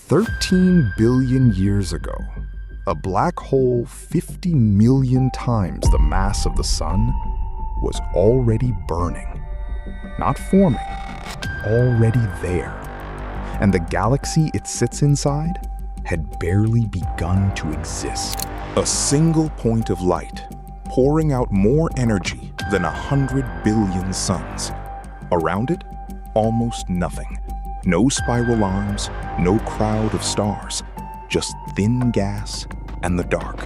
13 billion years ago, a black hole 50 million times the mass of the Sun was already burning. Not forming, already there. And the galaxy it sits inside had barely begun to exist. A single point of light, pouring out more energy than 100 billion suns. Around it, almost nothing. No spiral arms, no crowd of stars, just thin gas and the dark.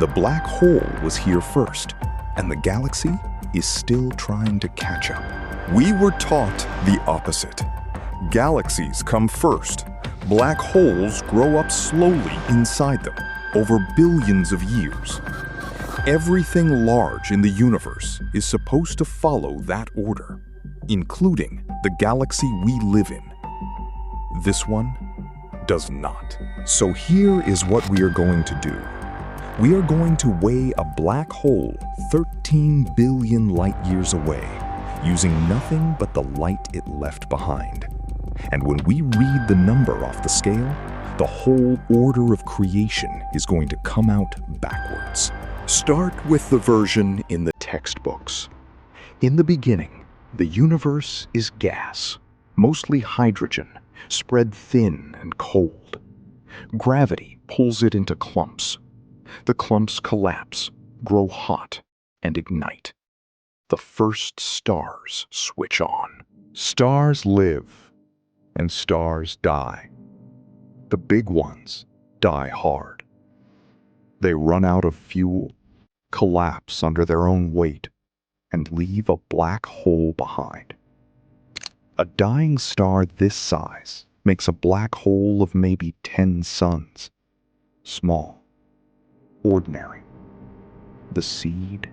The black hole was here first, and the galaxy is still trying to catch up. We were taught the opposite. Galaxies come first. Black holes grow up slowly inside them, over billions of years. Everything large in the universe is supposed to follow that order, including the galaxy we live in. This one does not. So here is what we are going to do. We are going to weigh a black hole 13 billion light years away, using nothing but the light it left behind. And when we read the number off the scale, the whole order of creation is going to come out backwards. Start with the version in the textbooks. In the beginning, the universe is gas, mostly hydrogen, spread thin and cold. Gravity pulls it into clumps. The clumps collapse, grow hot, and ignite. The first stars switch on. Stars live, and stars die. The big ones die hard. They run out of fuel, collapse under their own weight, and leave a black hole behind. A dying star this size makes a black hole of maybe 10 suns. Small, ordinary, the seed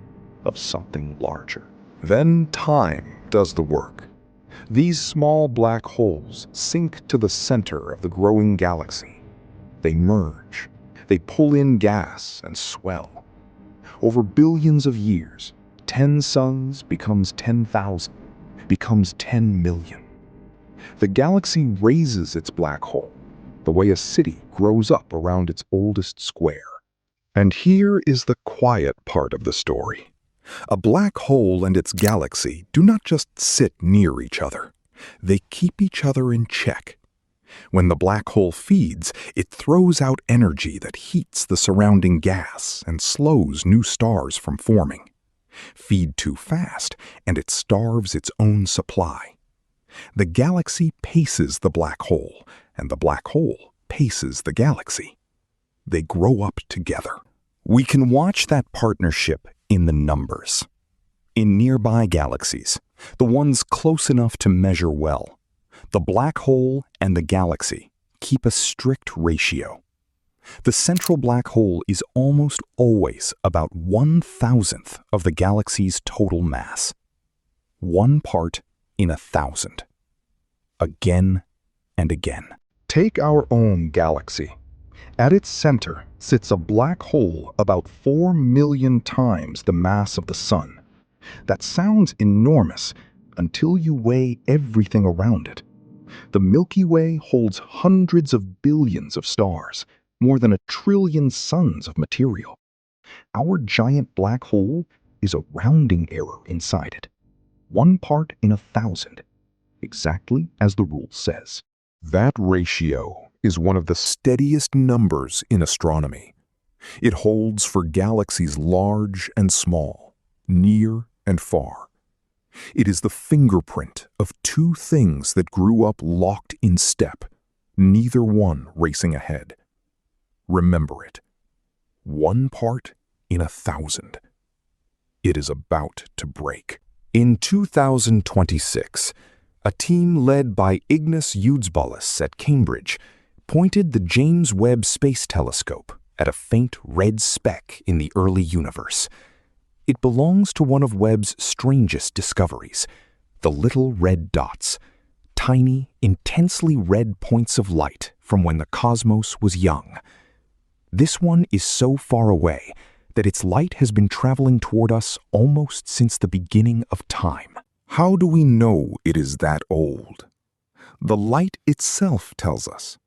of something larger. Then time does the work. These small black holes sink to the center of the growing galaxy. They merge. They pull in gas and swell. Over billions of years, 10 suns becomes 10,000, becomes 10 million. The galaxy raises its black hole, the way a city grows up around its oldest square. And here is the quiet part of the story. A black hole and its galaxy do not just sit near each other. They keep each other in check. When the black hole feeds, it throws out energy that heats the surrounding gas and slows new stars from forming. Feed too fast, and it starves its own supply. The galaxy paces the black hole, and the black hole paces the galaxy. They grow up together. We can watch that partnership in the numbers. In nearby galaxies, the ones close enough to measure well, the black hole and the galaxy keep a strict ratio. The central black hole is almost always about 1,000th of the galaxy's total mass. 1 part in 1,000. Again and again. Take our own galaxy. At its center sits a black hole about 4 million times the mass of the Sun. That sounds enormous until you weigh everything around it. The Milky Way holds hundreds of billions of stars, more than 1 trillion suns of material. Our giant black hole is a rounding error inside it. 1 part in 1,000, exactly as the rule says. That ratio is one of the steadiest numbers in astronomy. It holds for galaxies large and small, near and far. It is the fingerprint of 2 things that grew up locked in step, neither one racing ahead. Remember it. 1 part in 1,000. It is about to break. In 2026, a team led by Ignas Juodzbalis at Cambridge pointed the James Webb Space Telescope at a faint red speck in the early universe. It belongs to one of Webb's strangest discoveries, the little red dots, tiny, intensely red points of light from when the cosmos was young. This one is so far away that its light has been traveling toward us almost since the beginning of time. How do we know it is that old? The light itself tells us.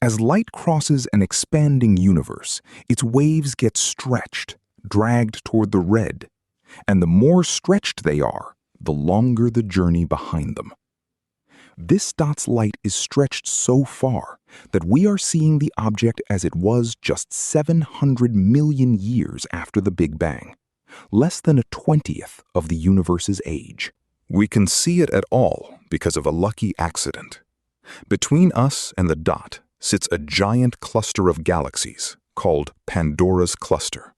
As light crosses an expanding universe, its waves get stretched, dragged toward the red, and the more stretched they are, the longer the journey behind them. This dot's light is stretched so far that we are seeing the object as it was just 700 million years after the Big Bang, less than a 20th of the universe's age. We can see it at all because of a lucky accident. Between us and the dot sits a giant cluster of galaxies called Pandora's cluster.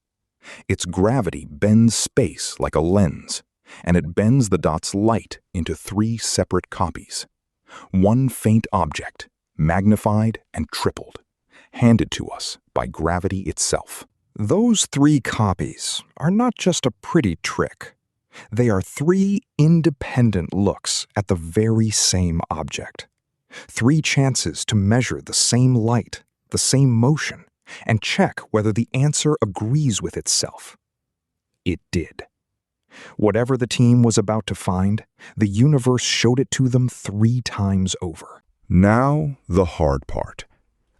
Its gravity bends space like a lens, and it bends the dot's light into 3 separate copies. One faint object, magnified and tripled, handed to us by gravity itself. Those 3 copies are not just a pretty trick. They are 3 independent looks at the very same object. 3 chances to measure the same light, the same motion, and check whether the answer agrees with itself. It did. Whatever the team was about to find, the universe showed it to them 3 times over. Now, the hard part.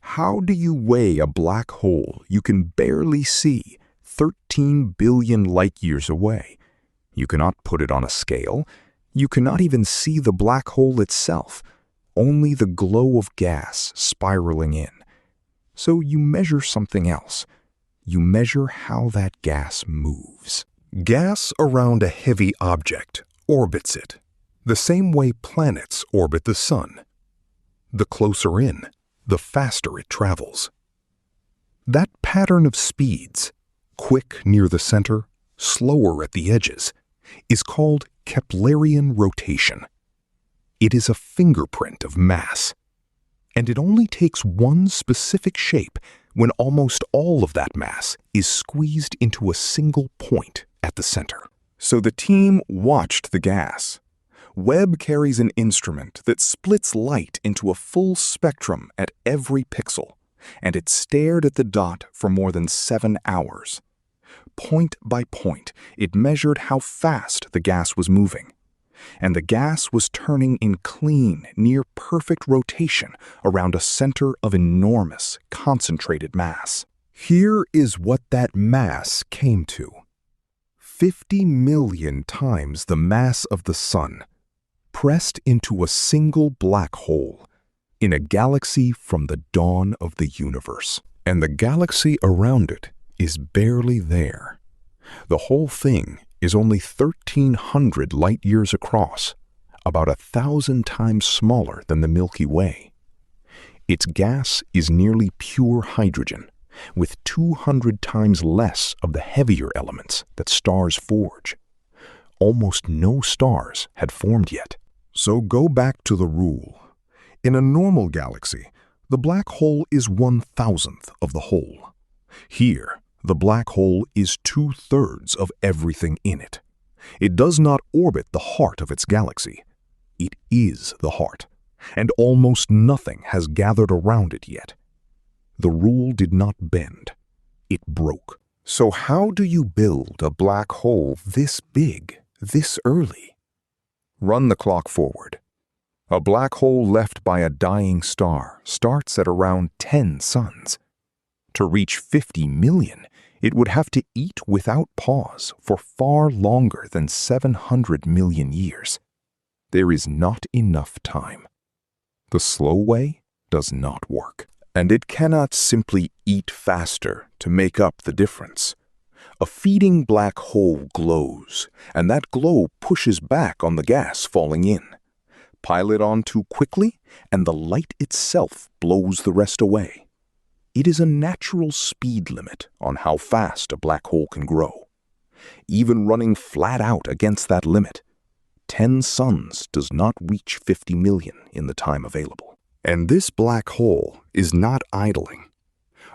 How do you weigh a black hole you can barely see 13 billion light-years away? You cannot put it on a scale. You cannot even see the black hole itself, only the glow of gas spiraling in. So you measure something else. You measure how that gas moves. Gas around a heavy object orbits it, the same way planets orbit the sun. The closer in, the faster it travels. That pattern of speeds, quick near the center, slower at the edges, is called Keplerian rotation. It is a fingerprint of mass, and it only takes one specific shape when almost all of that mass is squeezed into a single point at the center. So the team watched the gas. Webb carries an instrument that splits light into a full spectrum at every pixel, and it stared at the dot for more than 7 hours. Point by point, it measured how fast the gas was moving. And the gas was turning in clean, near-perfect rotation around a center of enormous, concentrated mass. Here is what that mass came to. 50 million times the mass of the Sun, pressed into a single black hole in a galaxy from the dawn of the universe. And the galaxy around it is barely there. The whole thing is only 1,300 light-years across, about 1,000 times smaller than the Milky Way. Its gas is nearly pure hydrogen, with 200 times less of the heavier elements that stars forge. Almost no stars had formed yet. So go back to the rule. In a normal galaxy, the black hole is 1,000th of the whole. Here, the black hole is 2/3 of everything in it. It does not orbit the heart of its galaxy. It is the heart, and almost nothing has gathered around it yet. The rule did not bend. It broke. So how do you build a black hole this big, this early? Run the clock forward. A black hole left by a dying star starts at around 10 suns. To reach 50 million, it would have to eat without pause for far longer than 700 million years. There is not enough time. The slow way does not work, and it cannot simply eat faster to make up the difference. A feeding black hole glows, and that glow pushes back on the gas falling in. Pile it on too quickly, and the light itself blows the rest away. It is a natural speed limit on how fast a black hole can grow. Even running flat out against that limit, 10 suns does not reach 50 million in the time available. And this black hole is not idling.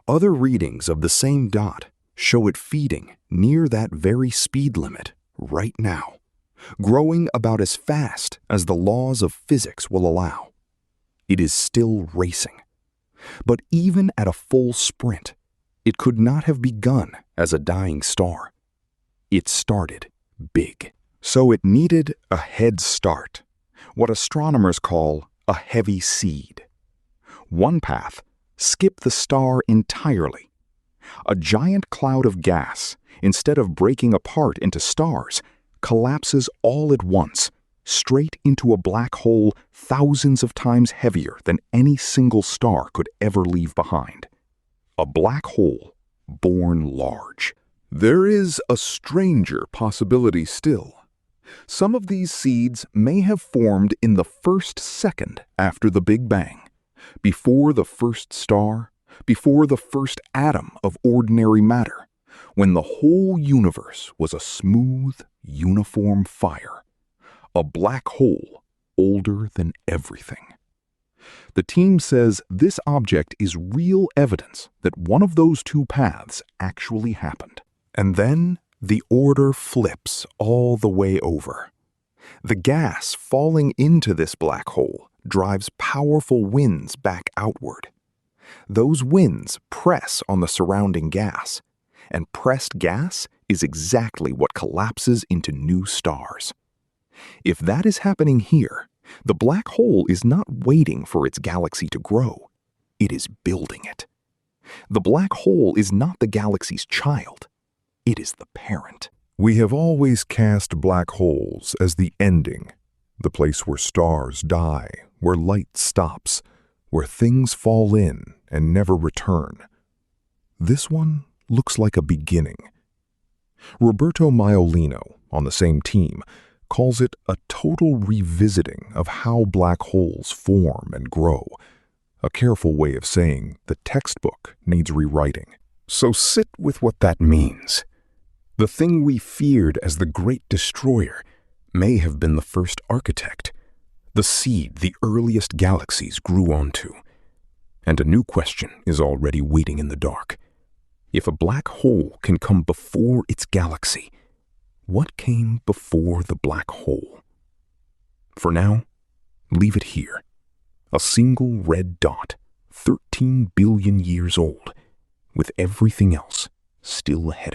Other readings of the same dot show it feeding near that very speed limit right now, growing about as fast as the laws of physics will allow. It is still racing. But even at a full sprint, it could not have begun as a dying star. It started big. So it needed a head start, what astronomers call a heavy seed. One path skip the star entirely. A giant cloud of gas, instead of breaking apart into stars, collapses all at once, straight into a black hole thousands of times heavier than any single star could ever leave behind. A black hole born large. There is a stranger possibility still. Some of these seeds may have formed in the first second after the Big Bang, before the first star, before the first atom of ordinary matter, when the whole universe was a smooth, uniform fire. A black hole older than everything. The team says this object is real evidence that one of those two paths actually happened. And then the order flips all the way over. The gas falling into this black hole drives powerful winds back outward. Those winds press on the surrounding gas, and pressed gas is exactly what collapses into new stars. If that is happening here, the black hole is not waiting for its galaxy to grow. It is building it. The black hole is not the galaxy's child. It is the parent. We have always cast black holes as the ending, the place where stars die, where light stops, where things fall in and never return. This one looks like a beginning. Roberto Maiolino, on the same team, calls it a total revisiting of how black holes form and grow, a careful way of saying the textbook needs rewriting. So sit with what that means. The thing we feared as the great destroyer may have been the first architect, the seed the earliest galaxies grew onto. And a new question is already waiting in the dark. If a black hole can come before its galaxy, what came before the black hole? For now, leave it here. A single red dot, 13 billion years old, with everything else still ahead of it.